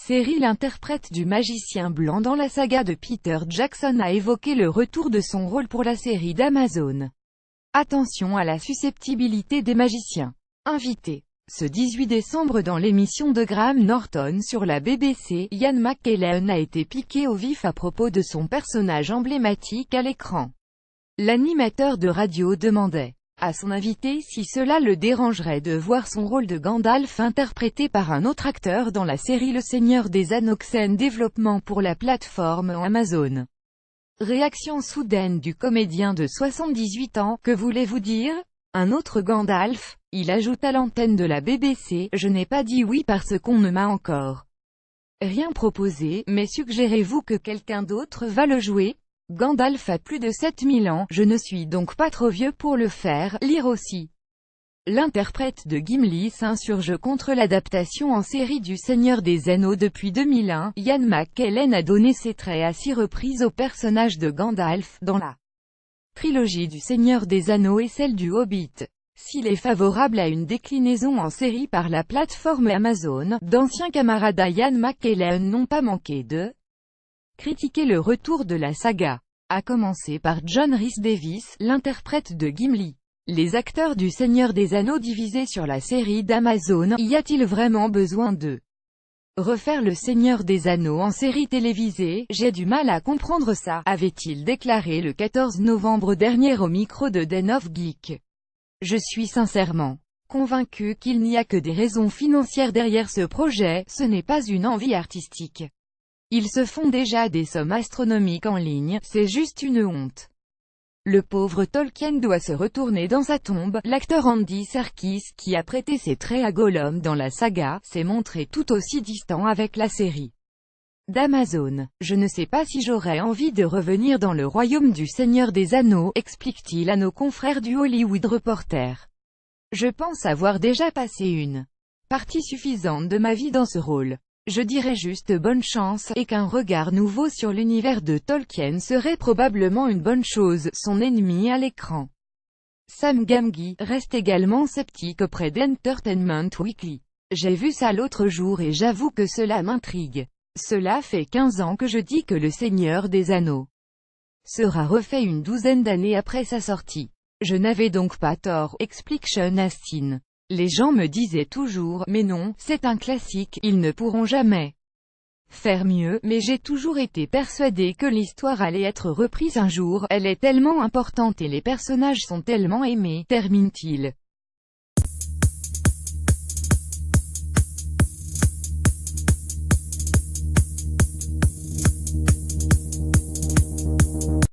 série. L'interprète du magicien blanc dans la saga de Peter Jackson a évoqué le retour de son rôle pour la série d'Amazon. Attention à la susceptibilité des magiciens. Invité ce 18 décembre dans l'émission de Graham Norton sur la BBC, Ian McKellen a été piqué au vif à propos de son personnage emblématique à l'écran. L'animateur de radio demandait à son invité si cela le dérangerait de voir son rôle de Gandalf interprété par un autre acteur dans la série Le Seigneur des Anneaux. Développement pour la plateforme Amazon. Réaction soudaine du comédien de 78 ans, que voulez-vous dire? Un autre Gandalf? Il ajoute à l'antenne de la BBC, je n'ai pas dit oui parce qu'on ne m'a encore rien proposé, mais suggérez-vous que quelqu'un d'autre va le jouer? Gandalf a plus de 7000 ans, je ne suis donc pas trop vieux pour le faire, lire aussi. L'interprète de Gimli s'insurge contre l'adaptation en série du Seigneur des Anneaux depuis 2001. Ian McKellen a donné ses traits à 6 reprises au personnage de Gandalf, dans la trilogie du Seigneur des Anneaux et celle du Hobbit. S'il est favorable à une déclinaison en série par la plateforme Amazon, d'anciens camarades d'Ian McKellen n'ont pas manqué de critiquer le retour de la saga, à commencer par John Rhys-Davies, l'interprète de Gimli. Les acteurs du Seigneur des Anneaux divisés sur la série d'Amazon, y a-t-il vraiment besoin de refaire le Seigneur des Anneaux en série télévisée? J'ai du mal à comprendre ça, avait-il déclaré le 14 novembre dernier au micro de Den of Geek. Je suis sincèrement convaincu qu'il n'y a que des raisons financières derrière ce projet, ce n'est pas une envie artistique. Ils se font déjà des sommes astronomiques en ligne, c'est juste une honte. Le pauvre Tolkien doit se retourner dans sa tombe. L'acteur Andy Serkis, qui a prêté ses traits à Gollum dans la saga, s'est montré tout aussi distant avec la série d'Amazon. Je ne sais pas si j'aurais envie de revenir dans le royaume du Seigneur des Anneaux, explique-t-il à nos confrères du Hollywood Reporter. Je pense avoir déjà passé une partie suffisante de ma vie dans ce rôle. Je dirais juste bonne chance, et qu'un regard nouveau sur l'univers de Tolkien serait probablement une bonne chose. Son ennemi à l'écran. Sam Gamgee reste également sceptique auprès d'Entertainment Weekly. J'ai vu ça l'autre jour et j'avoue que cela m'intrigue. Cela fait 15 ans que je dis que Le Seigneur des Anneaux sera refait une douzaine d'années après sa sortie. Je n'avais donc pas tort, explique Sean Astin. Les gens me disaient toujours, mais non, c'est un classique, ils ne pourront jamais faire mieux, mais j'ai toujours été persuadé que l'histoire allait être reprise un jour, elle est tellement importante et les personnages sont tellement aimés, termine-t-il.